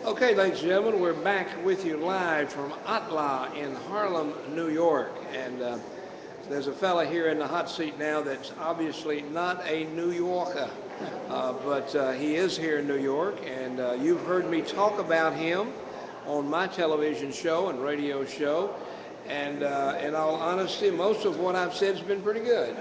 Okay, ladies and gentlemen, we're back with you live from Atla in Harlem, New York. And there's a fella here in the hot seat now that's obviously not a New Yorker, but he is here in New York. And you've heard me talk about him on my television show and radio show. And in all honesty, most of what I've said has been pretty good.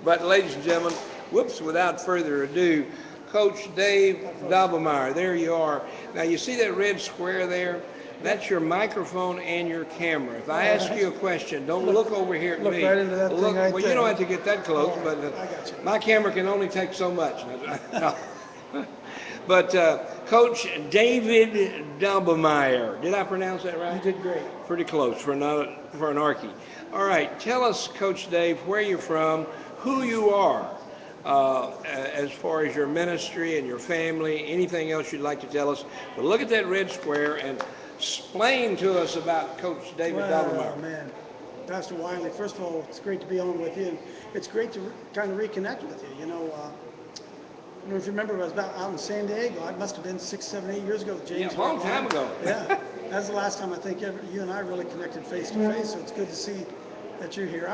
But, ladies and gentlemen, whoops, without further ado, Coach Dave Dobblemeyer, there you are. Now, you see that red square there? That's your microphone and your camera. If I ask you a question, don't look over here at Look me. right into that thing Look, right well, you there. don't have to get that close, but I got you. my camera can only take so much. But Coach David Dobblemeyer, did I pronounce that You right? did great. Pretty close for an Archie. All right, tell us, Coach Dave, where you're from, who you are, uh, as far as your ministry and your family, anything else you'd like to tell us. But look at that red square and explain to us about Coach David Dobblemeyer. Well, man, Pastor Wiley, first of all, it's great to be on with you. It's great to kind of reconnect with you. I don't know if you remember, I was about out in San Diego. I must have been 6, 7, 8 years ago with Yeah, James a long Hartline. time ago. Yeah, that's the last time I think you and I really connected face to face. So it's good to see that you're here.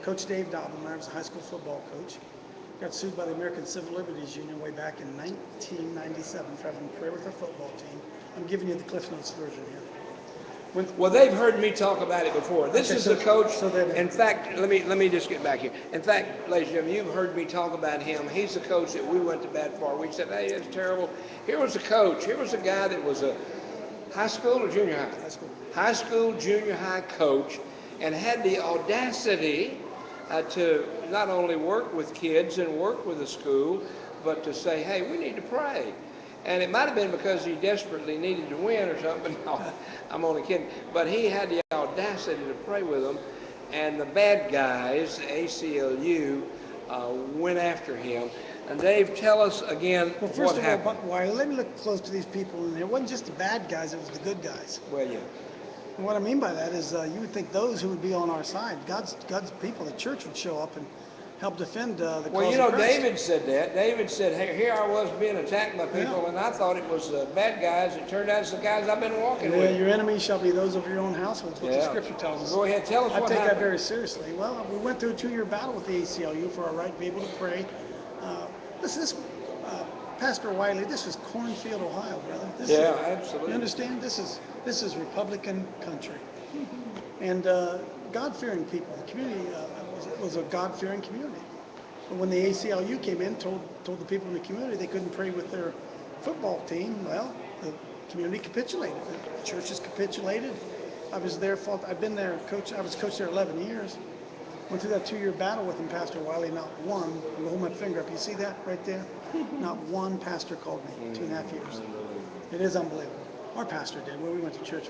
Coach Dave Dobbin. I was a high school football coach. Got sued by the American Civil Liberties Union way back in 1997 for having a prayer with our football team. I'm giving you the Cliff Notes version here. When, Well, they've heard me talk about it before. This okay, is the coach. so then, In fact, let me just get back here. In fact, ladies and gentlemen, you've heard me talk about him. He's the coach that we went to bat for. We said, hey, it's terrible. Here was the coach. Here was a guy that was a high school or junior high? high school. High school, junior high coach, and had the audacity to not only work with kids and work with the school, but to say, hey, we need to pray. And it might have been because he desperately needed to win or something. No, I'm only kidding. But he had the audacity to pray with them. And the bad guys, ACLU, went after him. And Dave, tell us again Well, what first of all, happened. Wiley, let me look close to these people in there. It wasn't just the bad guys; it was the good guys. Well, yeah. And what I mean by that is, you would think those who would be on our side, God's people, the church would show up and help defend the Well, cause of Christ. David said that. David said, hey, here I was being attacked by Yeah. people, and I thought it was the bad guys. It turned out it's the guys I've been walking Yeah, with. your enemies shall be those of your own households, what the Yeah. scripture tells us. Go ahead, tell us I what take that happened. very seriously. Well, we went through a 2-year battle with the ACLU for our right to be able to pray. Uh, uh, Pastor Wiley, this is Cornfield, Ohio, brother. Yeah, You absolutely. understand? This is Republican country. And God-fearing people. The community was a God-fearing community. But when the ACLU came in, told the people in the community they couldn't pray with their football team, well, the community capitulated. The churches capitulated. I was there. I've been there, coach. I was coach there 11 years. Went through that 2-year battle with him, Pastor Wiley. Not one. I'm hold my finger up. You see that right there? Not one pastor called me. 2.5 years. It is unbelievable. Our pastor did. Where we went to church,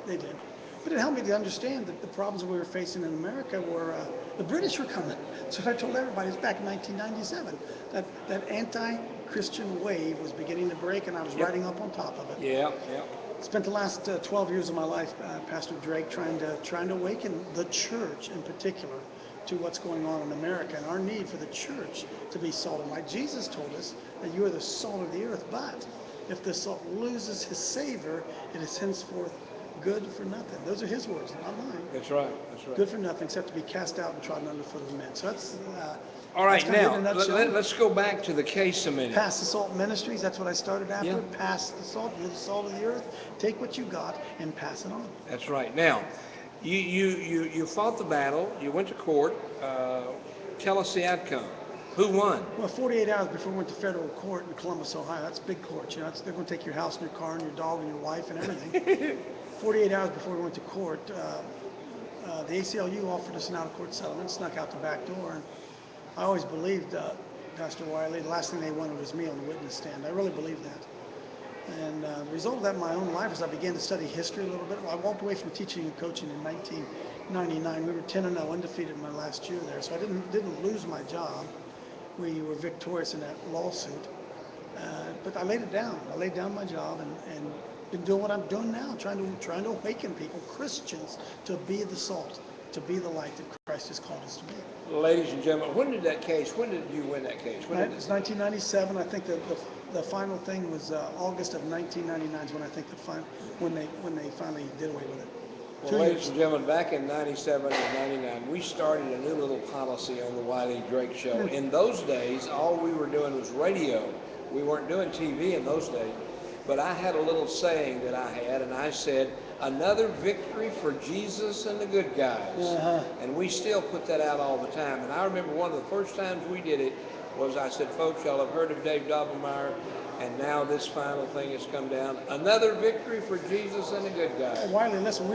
they did. But it helped me to understand that the problems we were facing in America were the British were coming. So I told everybody, it's back in 1997, that anti-Christian wave was beginning to break, and I was Yep. riding up on top of it. Yeah, yeah. Spent the last 12 years of my life, Pastor Drake, trying to awaken the church in particular to what's going on in America and our need for the church to be salt and light. Jesus told us that you are the salt of the earth, but if the salt loses his savor, it is henceforth good for nothing. Those are his words, not mine. That's right. That's right. Good for nothing except to be cast out and trodden underfoot of men. So All that's right, kind of it now in a nutshell. let's go back to the case a minute. Pass the salt ministries. That's what I started Yeah, after. Pass the salt. You're the salt of the earth. Take what you got and pass it on. that's right. Now, you fought the battle. You went to court. Tell us the outcome. Who won? Well, 48 hours before we went to federal court in Columbus, Ohio. That's big court. They're going to take your house and your car and your dog and your wife and everything. 48 hours before we went to court, the ACLU offered us an out-of-court settlement, snuck out the back door, and I always believed, Pastor Wiley, the last thing they wanted was me on the witness stand. I really believed that. And the result of that in my own life is I began to study history a little bit. I walked away from teaching and coaching in 1999. We were 10-0, undefeated in my last year there, so I didn't lose my job. We were victorious in that lawsuit. But I laid it down. I laid down my job and been doing what I'm doing now, trying to awaken people, Christians, to be the salt, to be the light that Christ has called us to be. Ladies and gentlemen, when did you win that case? When did It was 1997. I think the final thing was August of 1999 is when I think when they finally did away with it. Well, Two ladies years. and gentlemen, back in 97 and 99, we started a new little policy on the Wiley Drake Show. In those days, all we were doing was radio. We weren't doing TV in those days. But I had a little saying that I had, and I said, another victory for Jesus and the good guys. Uh-huh. And we still put that out all the time. And I remember one of the first times we did it was I said, folks, y'all have heard of Dave Dobblemeyer, and now this final thing has come down. Another victory for Jesus and the good guys. Hey, Wiley, listen,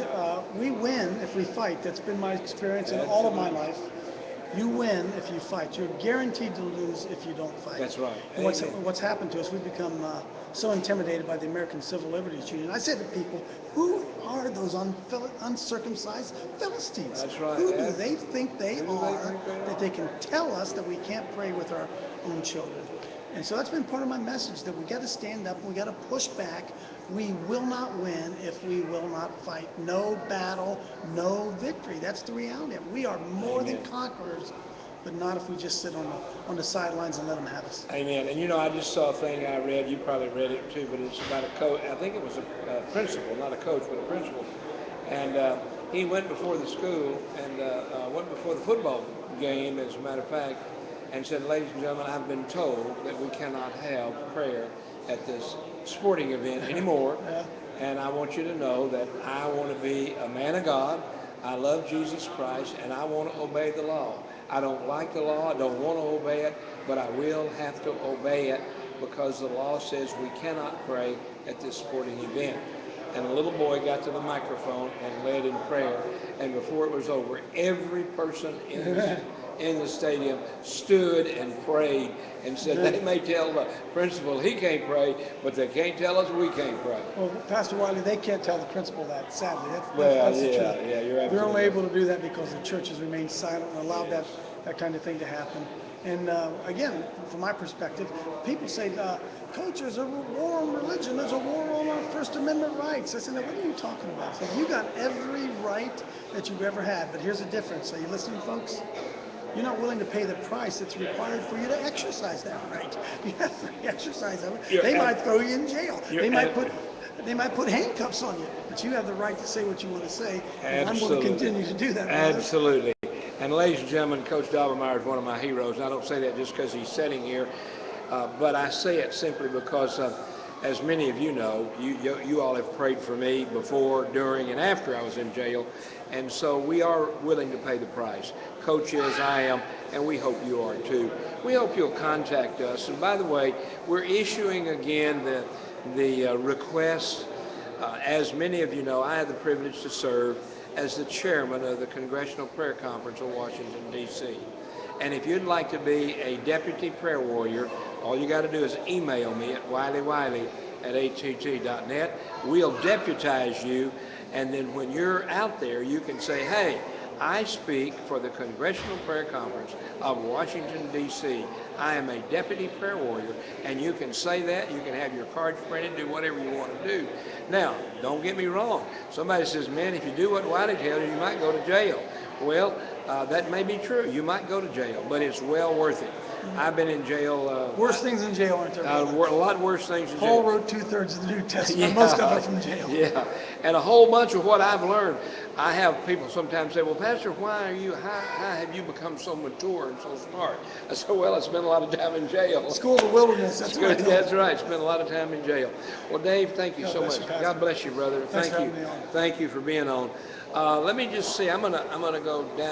we win if we fight. That's been my experience in all of my Absolutely. life. You win if you fight. You're guaranteed to lose if you don't fight. That's right. And what's happened to us, we've become so intimidated by the American Civil Liberties Union. I said to people, who are those uncircumcised Philistines? That's right. Who do they think they Who do they are think they that are? they can tell us that we can't pray with our own children? And so that's been part of my message, that we got to stand up and we got to push back. We will not win if we will not fight. No battle, no victory. That's the reality. We are more than Amen. conquerors, but not if we just sit on the sidelines and let them have us. Amen. And you know, I just saw a thing I read. You probably read it too, but it's about a coach. I think it was a principal, not a coach, but a principal. And he went before the school and went before the football game, as a matter of fact, and said, "Ladies and gentlemen, I've been told that we cannot have prayer at this sporting event anymore. Yeah. And I want you to know that I want to be a man of God. I love Jesus Christ, and I want to obey the law. I don't like the law. I don't want to obey it, but I will have to obey it because the law says we cannot pray at this sporting event." And a little boy got to the microphone and led in prayer. And before it was over, every person in the stadium stood and prayed and said, Good. they may tell the principal he can't pray, but they can't tell us we can't pray. Well, Pastor Wiley, they can't tell the principal that, sadly. Well, That's the truth. yeah, you're They're only absolutely able right. to do that because the church has remained silent and allowed Yes. that kind of thing to happen. And again, from my perspective, people say, Coach, there's a war on religion. There's a war on our First Amendment rights. I said, now, what are you talking about? I said, you got every right that you've ever had, but here's the difference. Are you listening, folks? You're not willing to pay the price that's required for you to exercise that right. You have to exercise that right. You're They ab- might throw you in jail. you're They might put handcuffs on you, but you have the right to say what you want to say, and I'm going to absolutely. continue to do that, brother. Absolutely. And ladies and gentlemen, Coach Dobblemeyer is one of my heroes. And I don't say that just because he's sitting here, but I say it simply because, as many of you know, you all have prayed for me before, during, and after I was in jail. And so we are willing to pay the price. Coach is, I am, and we hope you are too. We hope you'll contact us. And by the way, we're issuing again the request. As many of you know, I had the privilege to serve as the chairman of the Congressional Prayer Conference of Washington, D.C. And if you'd like to be a deputy prayer warrior, all you got to do is email me at wileywiley@att.net. We'll deputize you, and then when you're out there, you can say, hey, I speak for the Congressional Prayer Conference of Washington, D.C. I am a deputy prayer warrior, and you can say that. You can have your cards printed, do whatever you want to do. Now, don't get me wrong. Somebody says, man, if you do what Wiley tells you, you might go to jail. Well, that may be true. You might go to jail, but it's well worth it. I've been in jail. Worst things in jail, aren't there, brother? A lot worse things in Paul jail. wrote 2/3 of the New Testament, most of Yeah, it from jail. yeah, and a whole bunch of what I've learned. I have people sometimes say, "Well, Pastor, how have you become so mature and so smart?" I said, "Well, I spent a lot of time in jail." School of the wilderness, It's that's what I good. tell That's them. right. Spent a lot of time in jail. Well, Dave, thank you God so bless much. you, Pastor. God bless you, brother. Thanks for Thank you. having me on. Thank you for being on. Let me just see. I'm gonna go down.